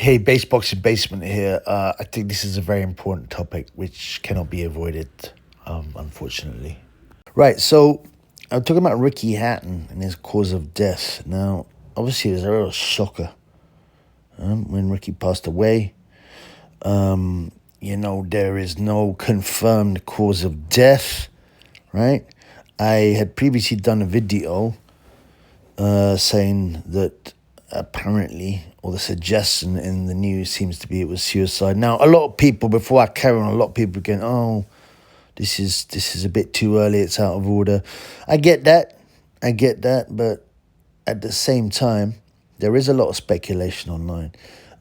Hey, Base Boxing Basement here. I think this is a very important topic which cannot be avoided, unfortunately. Right, so I'm talking about Ricky Hatton and his cause of death. Now, obviously, it was a real shocker when Ricky passed away. There is no confirmed cause of death, right? I had previously done a video saying that apparently, or the suggestion in the news seems to be it was suicide. Now, a lot of people, before I carry on, a lot of people are going, oh, this is a bit too early, it's out of order. I get that, but at the same time, there is a lot of speculation online.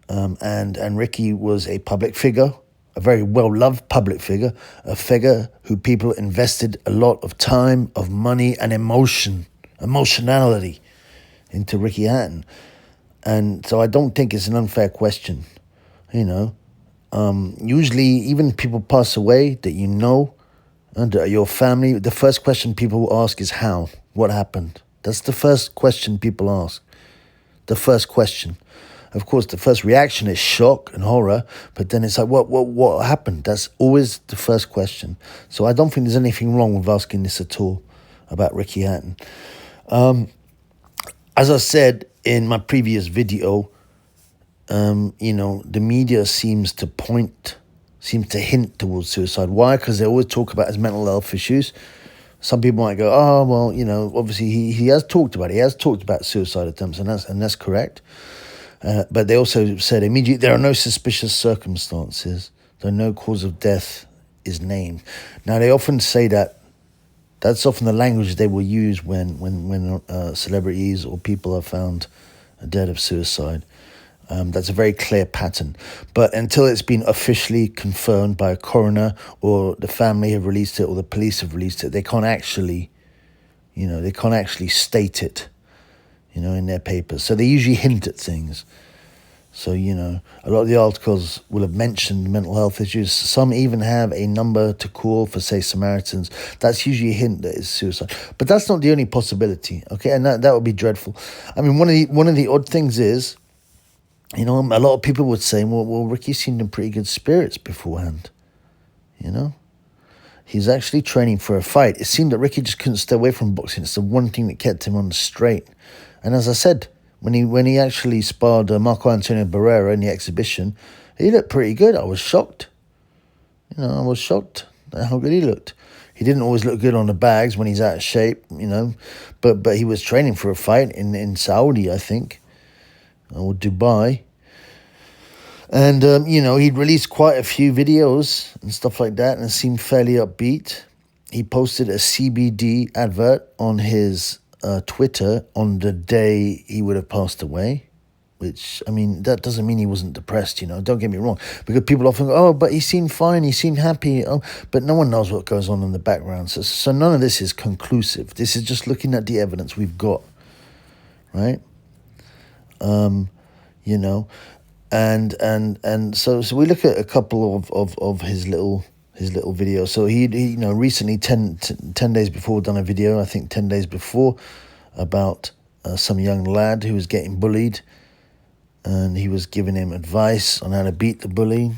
And Ricky was a public figure, a very well-loved public figure, a figure who people invested a lot of time, of money, and emotionality into Ricky Hatton. And so I don't think it's an unfair question, Usually, even people pass away that you know, and your family, the first question people will ask is how? What happened? That's the first question people ask. The first question. Of course, the first reaction is shock and horror, but then it's like, what happened? That's always the first question. So I don't think there's anything wrong with asking this at all about Ricky Hatton. As I said in my previous video, the media seems to hint towards suicide. Why? Because they always talk about his mental health issues. Some people might go, oh, well, obviously he has talked about it. He has talked about suicide attempts, and that's correct. But they also said immediately there are no suspicious circumstances, though no cause of death is named. Now, they often say that. That's often the language they will use when celebrities or people are found dead of suicide. That's a very clear pattern. But until it's been officially confirmed by a coroner, or the family have released it, or the police have released it, they can't actually state it, in their papers. So they usually hint at things. So, a lot of the articles will have mentioned mental health issues. Some even have a number to call for, say, Samaritans. That's usually a hint that it's suicide. But that's not the only possibility, okay? And that would be dreadful. I mean, one of the odd things is, a lot of people would say, well, Ricky seemed in pretty good spirits beforehand, He's actually training for a fight. It seemed that Ricky just couldn't stay away from boxing. It's the one thing that kept him on the straight. And as I said, when he actually sparred Marco Antonio Barrera in the exhibition, he looked pretty good. I was shocked. I was shocked at how good he looked. He didn't always look good on the bags when he's out of shape, but he was training for a fight in Saudi, I think, or Dubai. And, he'd released quite a few videos and stuff like that, and seemed fairly upbeat. He posted a CBD advert on his Twitter on the day he would have passed away, which, that doesn't mean he wasn't depressed, don't get me wrong, because people often go, oh, but he seemed fine, he seemed happy, but no one knows what goes on in the background, so none of this is conclusive. This is just looking at the evidence we've got, right? And so we look at a couple of his little video. So he recently 10 days before done a video, I think 10 days before, about some young lad who was getting bullied, and he was giving him advice on how to beat the bully.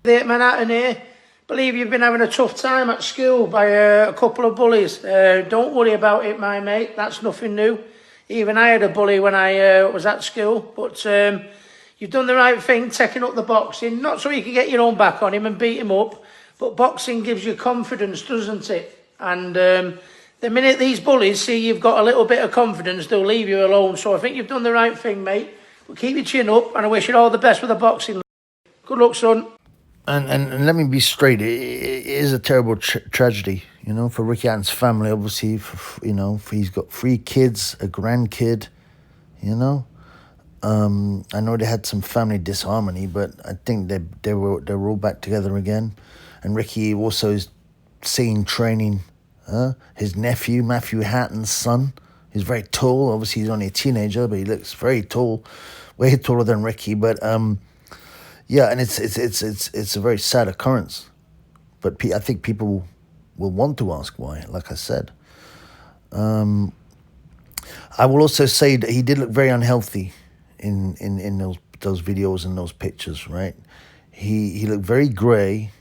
Hatton here. Believe you've been having a tough time at school by a couple of bullies. Don't worry about it, my mate. That's nothing new. Even I had a bully when I was at school, but you've done the right thing, taking up the boxing, not so you can get your own back on him and beat him up, but boxing gives you confidence, doesn't it? And the minute these bullies see you've got a little bit of confidence, they'll leave you alone. So I think you've done the right thing, mate. But keep your chin up, and I wish you all the best with the boxing. Good luck, son. And let me be straight, it is a terrible tragedy, for Ricky Hatton's family, obviously, he's got 3 kids, a grandkid, I know they had some family disharmony, but I think they were all back together again. And Ricky also is seen training his nephew, Matthew Hatton's son. He's very tall. Obviously, he's only a teenager, but he looks very tall, way taller than Ricky. But yeah, and it's a very sad occurrence. But I think people will want to ask why. Like I said, I will also say that he did look very unhealthy in those videos and those pictures, right? He looked very grey.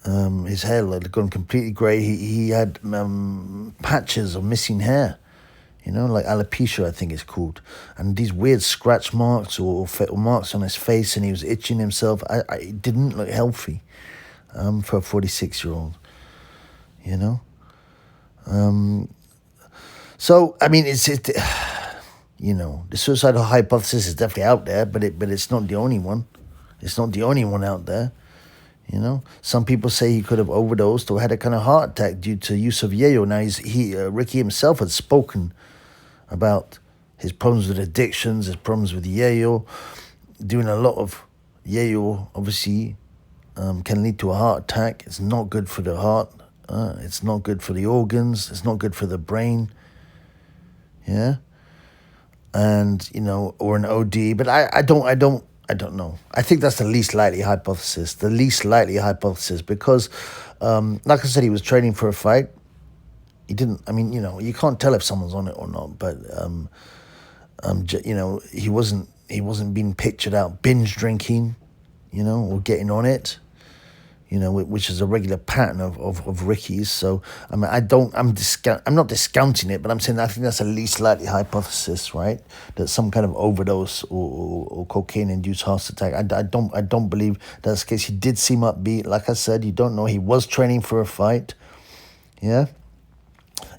His hair had gone completely grey. He had patches of missing hair, like alopecia, I think it's called, and these weird scratch marks or marks on his face, and he was itching himself. I didn't look healthy for a 46-year-old, So I mean, the suicidal hypothesis is definitely out there, but it's not the only one. It's not the only one out there. Some people say he could have overdosed or had a kind of heart attack due to use of yayo. Now Ricky himself had spoken about his problems with addictions, his problems with yayo. Doing a lot of yayo obviously can lead to a heart attack. It's not good for the heart. It's not good for the organs. It's not good for the brain. Yeah, and or an OD. But I don't know. I think that's the least likely hypothesis. The least likely hypothesis because, like I said, he was training for a fight. He didn't. I mean, you can't tell if someone's on it or not. But he wasn't being pictured out binge drinking, or getting on it. Which is a regular pattern of Ricky's. So I mean, I'm not discounting it, but I'm saying I think that's the least likely hypothesis, right? That some kind of overdose or cocaine-induced heart attack. I don't believe that's the case. He did seem upbeat. Like I said, you don't know. He was training for a fight. Yeah.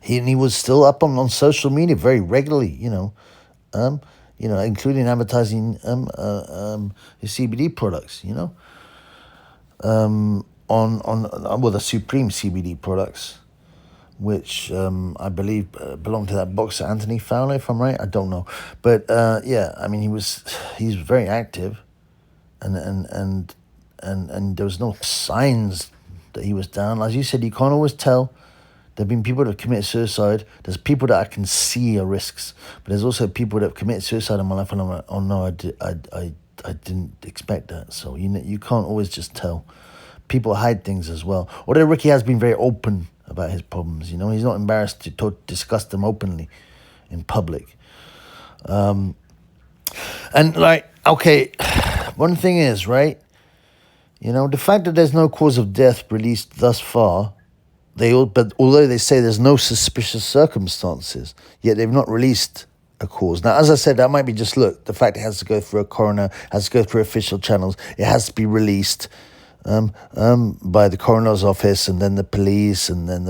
He was still up on social media very regularly. Including advertising his CBD products. The Supreme CBD products, which I believe belonged to that boxer Anthony Fowler, if I'm right. I don't know, but I mean he's very active, and there was no signs that he was down. As you said, you can't always tell. There've been people that have committed suicide. There's people that I can see are risks, but there's also people that have committed suicide in my life, and I'm like, oh no, I didn't expect that. So you can't always just tell. People hide things as well. Although Ricky has been very open about his problems, he's not embarrassed to discuss them openly in public. And one thing is, right, the fact that there's no cause of death released thus far, but although they say there's no suspicious circumstances, yet they've not released a cause. Now, as I said, that might be just, the fact it has to go through a coroner, has to go through official channels, it has to be released by the coroner's office, and then the police, and then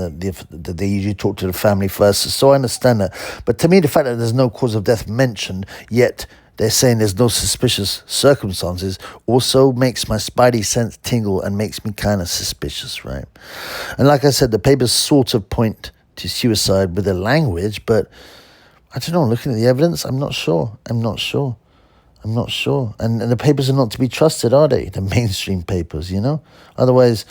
they usually talk to the family first. So I understand that. But to me, the fact that there's no cause of death mentioned, yet they're saying there's no suspicious circumstances, also makes my spidey sense tingle and makes me kind of suspicious, right? And like I said, the papers sort of point to suicide with the language, but I don't know, looking at the evidence, I'm not sure. And the papers are not to be trusted, are they? The mainstream papers, Otherwise,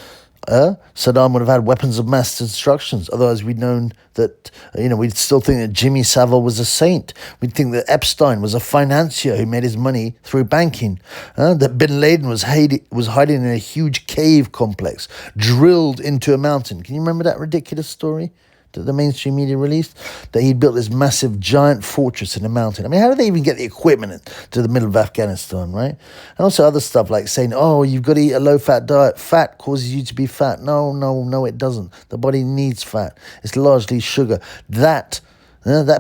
Saddam would have had weapons of mass destruction. Otherwise, we'd known that, we'd still think that Jimmy Savile was a saint. We'd think that Epstein was a financier who made his money through banking. That Bin Laden was hiding in a huge cave complex, drilled into a mountain. Can you remember that ridiculous story that the mainstream media released? That he'd built this massive giant fortress in a mountain. I mean, how did they even get the equipment to the middle of Afghanistan, right? And also other stuff like saying, oh, you've got to eat a low-fat diet. Fat causes you to be fat. No, it doesn't. The body needs fat. It's largely sugar. That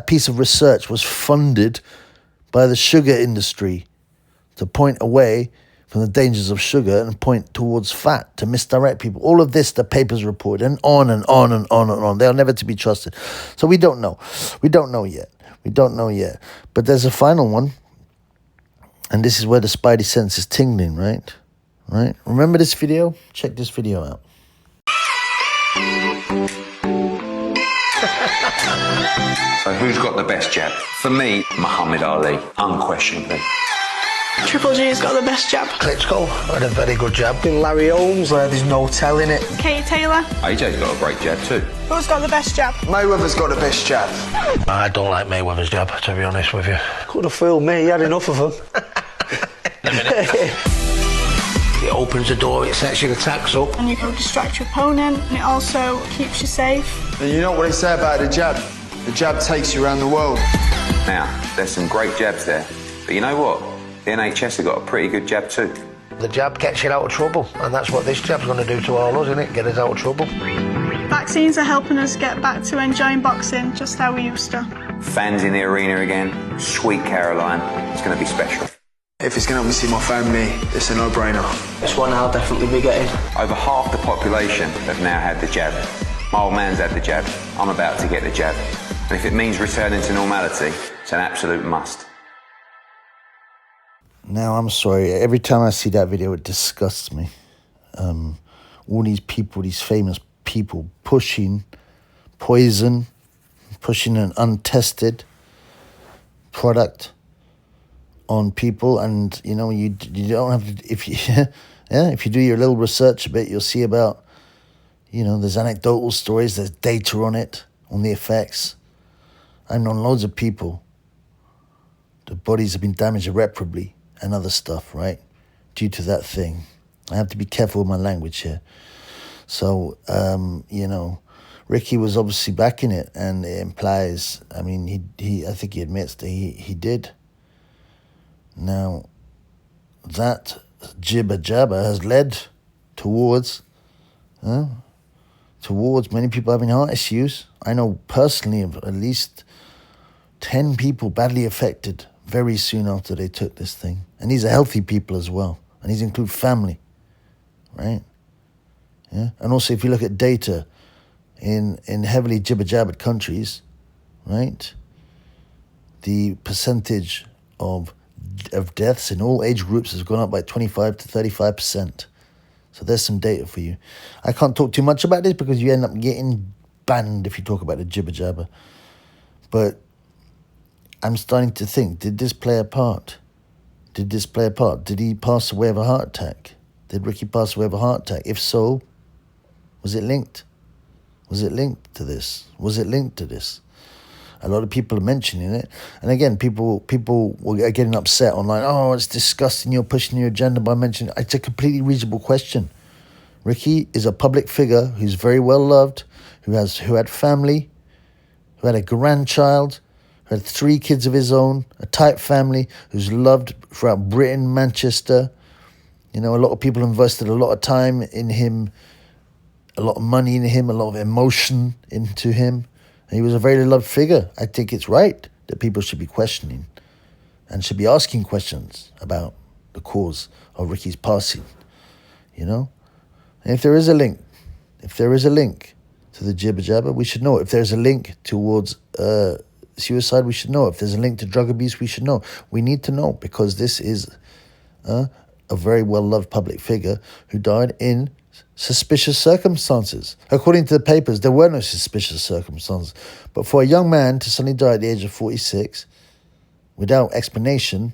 piece of research was funded by the sugar industry to point away from the dangers of sugar and point towards fat, to misdirect people. All of this, the papers report, and on and on and on and on. They are never to be trusted. So we don't know. We don't know yet. But there's a final one. And this is where the spidey sense is tingling, right? Right? Remember this video? Check this video out. So who's got the best jab? For me, Muhammad Ali, unquestionably. Triple G's got the best jab. Klitschko had a very good jab. Larry Holmes, there's no telling it. Katie Taylor. AJ's got a great jab too. Who's got the best jab? Mayweather's got the best jab. I don't like Mayweather's jab, to be honest with you. Could have fooled me, he had enough of them. It opens the door, it sets your attacks up. And you can distract your opponent, and it also keeps you safe. And you know what they say about the jab? The jab takes you around the world. Now, there's some great jabs there, but you know what? the NHS have got a pretty good jab too. The jab gets you out of trouble, and that's what this jab's going to do to all of us, isn't it? Get us out of trouble. Vaccines are helping us get back to enjoying boxing just how we used to. Fans in the arena again. Sweet Caroline. It's going to be special. If it's going to help me see my family, it's a no-brainer. It's one I'll definitely be getting. Over half the population have now had the jab. My old man's had the jab. I'm about to get the jab. And if it means returning to normality, it's an absolute must. Now, I'm sorry. Every time I see that video, it disgusts me. All these people, these famous people, pushing poison, pushing an untested product on people, and you know you don't have to. If you if you do your little research a bit, you'll see about there's anecdotal stories, there's data on it, on the effects. I've known loads of people. The bodies have been damaged irreparably and other stuff, right, due to that thing. I have to be careful with my language here. So, Ricky was obviously backing it, and it implies, I mean, I think he admits that he did. Now, that jibber jabber has led towards many people having heart issues. I know personally of at least 10 people badly affected very soon after they took this thing. And these are healthy people as well. And these include family, right? Yeah. And also, if you look at data in heavily jibber-jabbered countries, right, the percentage of deaths in all age groups has gone up by 25 to 35%. So there's some data for you. I can't talk too much about this because you end up getting banned if you talk about the jibber-jabber. But I'm starting to think, did this play a part? Did this play a part? Did he pass away of a heart attack? Did Ricky pass away of a heart attack? If so, was it linked? Was it linked to this? Was it linked to this? A lot of people are mentioning it. And again, people are getting upset online. Oh, it's disgusting, you're pushing your agenda by mentioning it. It's a completely reasonable question. Ricky is a public figure who's very well loved, who had family, who had a grandchild, who had 3 kids of his own, a tight family, who's loved throughout Britain, Manchester. A lot of people invested a lot of time in him, a lot of money in him, a lot of emotion into him. And he was a very loved figure. I think it's right that people should be questioning and should be asking questions about the cause of Ricky's passing, And if there is a link to the jibber jabber, we should know. If there's a link towards suicide, we should know. If there's a link to drug abuse, we should know. We need to know, because this is a very well-loved public figure who died in suspicious circumstances. According to the papers, there were no suspicious circumstances. But for a young man to suddenly die at the age of 46 without explanation,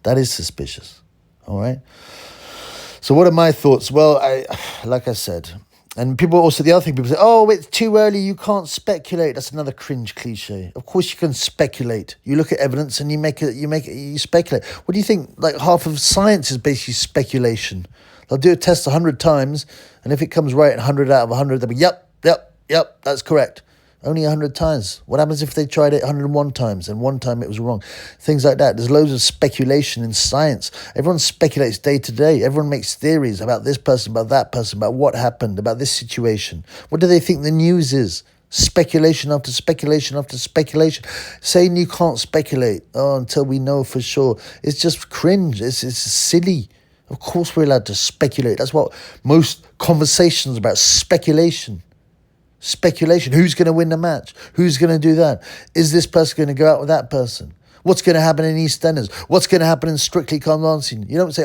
that is suspicious. All right? So what are my thoughts? Well, like I said, and people also, the other thing, people say, oh, it's too early, you can't speculate. That's another cringe cliche. Of course you can speculate. You look at evidence and you speculate. What do you think? Like half of science is basically speculation. They'll do a test 100 times, and if it comes right 100 out of 100, they'll be, yep, that's correct. Only 100 times. What happens if they tried it 101 times and one time it was wrong? Things like that. There's loads of speculation in science. Everyone speculates day to day. Everyone makes theories about this person, about that person, about what happened, about this situation. What do they think the news is? Speculation after speculation after speculation. Saying you can't speculate until we know for sure. It's just cringe. It's silly. Of course we're allowed to speculate. That's what most conversations about, speculation. Speculation. Who's going to win the match? Who's going to do that? Is this person going to go out with that person? What's going to happen in EastEnders? What's going to happen in Strictly Come Dancing? You don't say,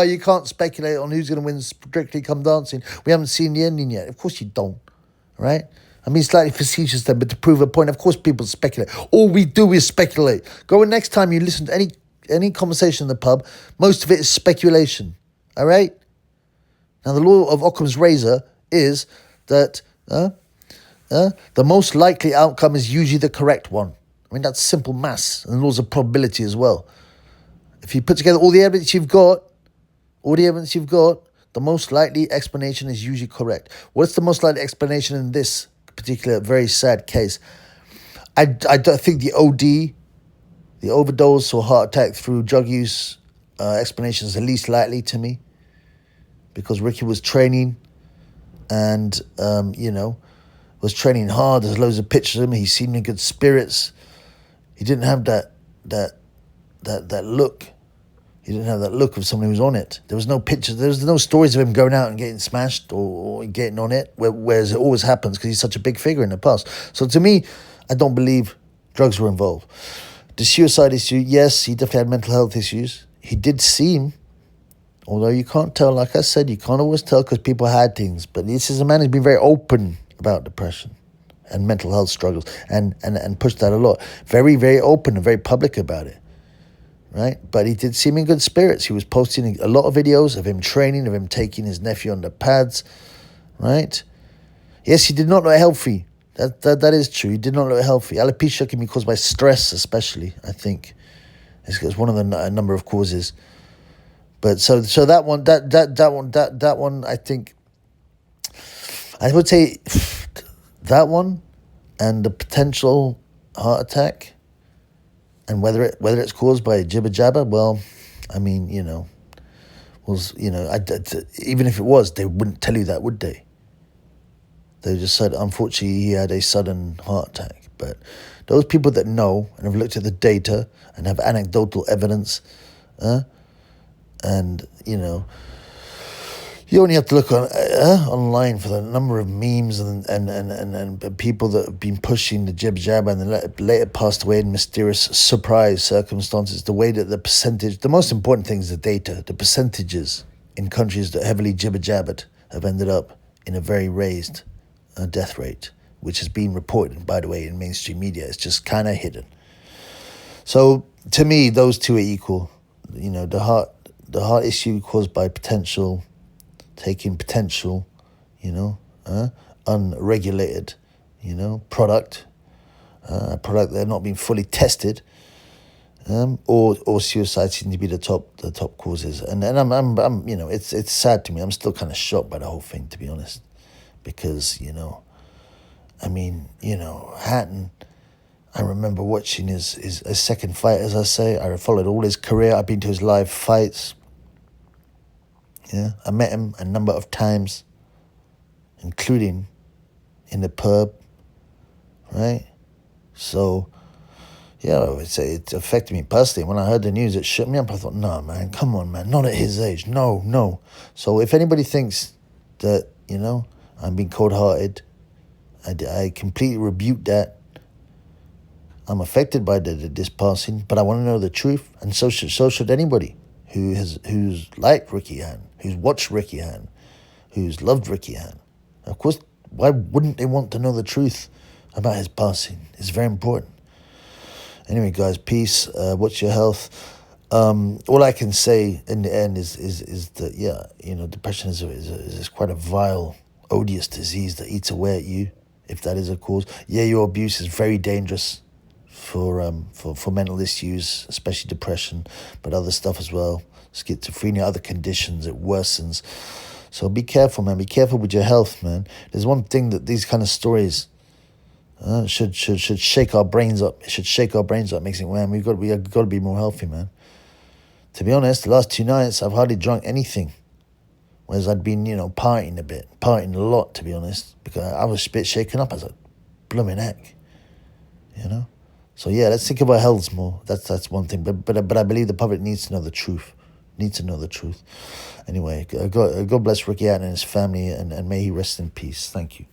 you can't speculate on who's going to win Strictly Come Dancing. We haven't seen the ending yet. Of course you don't, right? I mean, slightly facetious then, but to prove a point, of course people speculate. All we do is speculate. Go and next time you listen to any conversation in the pub, most of it is speculation, all right? Now, the law of Occam's razor is that the most likely outcome is usually the correct one. I mean, that's simple maths and laws of probability as well. If you put together all the evidence you've got, the most likely explanation is usually correct. What's the most likely explanation in this particular very sad case? I don't think the OD, the overdose or heart attack through drug use, explanation is the least likely to me, because Ricky was training and, was training hard. There's loads of pictures of him. He seemed in good spirits. He didn't have that look. He didn't have that look of someone who was on it. There was no pictures. There was no stories of him going out and getting smashed or getting on it, whereas it always happens because he's such a big figure in the past. So to me, I don't believe drugs were involved. The suicide issue, yes, he definitely had mental health issues. He did seem, although you can't tell, like I said, you can't always tell because people hide things. But this is a man who's been very open about depression and mental health struggles and pushed that a lot. Very, very open and very public about it. Right? But he did seem in good spirits. He was posting a lot of videos of him training, of him taking his nephew on the pads. Right? Yes, he did not look healthy. That is true. He did not look healthy. Alopecia can be caused by stress, especially, I think. It's one of the number of causes. But so that one, I think, I would say that one and the potential heart attack and whether it's caused by jibber jabber, well, I mean, even if it was, they wouldn't tell you that, would they? They just said, unfortunately, he had a sudden heart attack. But those people that know and have looked at the data and have anecdotal evidence, you only have to look online for the number of memes and people that have been pushing the jib jab and then later passed away in mysterious surprise circumstances. The way that the most important thing is the data. The percentages in countries that heavily jibber jabbered have ended up in a very raised death rate, which has been reported, by the way, in mainstream media. It's just kind of hidden. So to me, those two are equal. The heart issue caused by taking potential, unregulated, product, a product that had not been fully tested, or suicide seem to be the top causes. And I'm it's sad to me. I'm still kind of shocked by the whole thing, to be honest, because Hatton. I remember watching his second fight, as I say. I followed all his career. I've been to his live fights. Yeah, I met him a number of times, including in the pub, right? So, yeah, I would say it affected me personally. When I heard the news, it shook me up. I thought, no, man, come on, man, not at his age. No. So if anybody thinks that, I'm being cold-hearted, I completely rebuke that. I'm affected by this passing, but I want to know the truth, and so should anybody who's liked Ricky Hatton, who's watched Ricky Hatton, who's loved Ricky Hatton. Of course, why wouldn't they want to know the truth about his passing? It's very important. Anyway, guys, peace. Watch your health. All I can say in the end is that depression is quite a vile, odious disease that eats away at you, if that is a cause. Yeah, your abuse is very dangerous for mental issues, especially depression, but other stuff as well, schizophrenia, other conditions, it worsens. So be careful, man. Be careful with your health, man. There's one thing that these kind of stories should shake our brains up. It should shake our brains up, makes it, man, we got to be more healthy, man. To be honest, the last 2 nights I've hardly drunk anything, whereas I'd been, partying a lot, to be honest, because I was a bit shaken up as a blooming heck, So yeah, let's think about health more. That's one thing. But I believe the public needs to know the truth. Anyway, God bless Ricky Hatton and his family, and may he rest in peace. Thank you.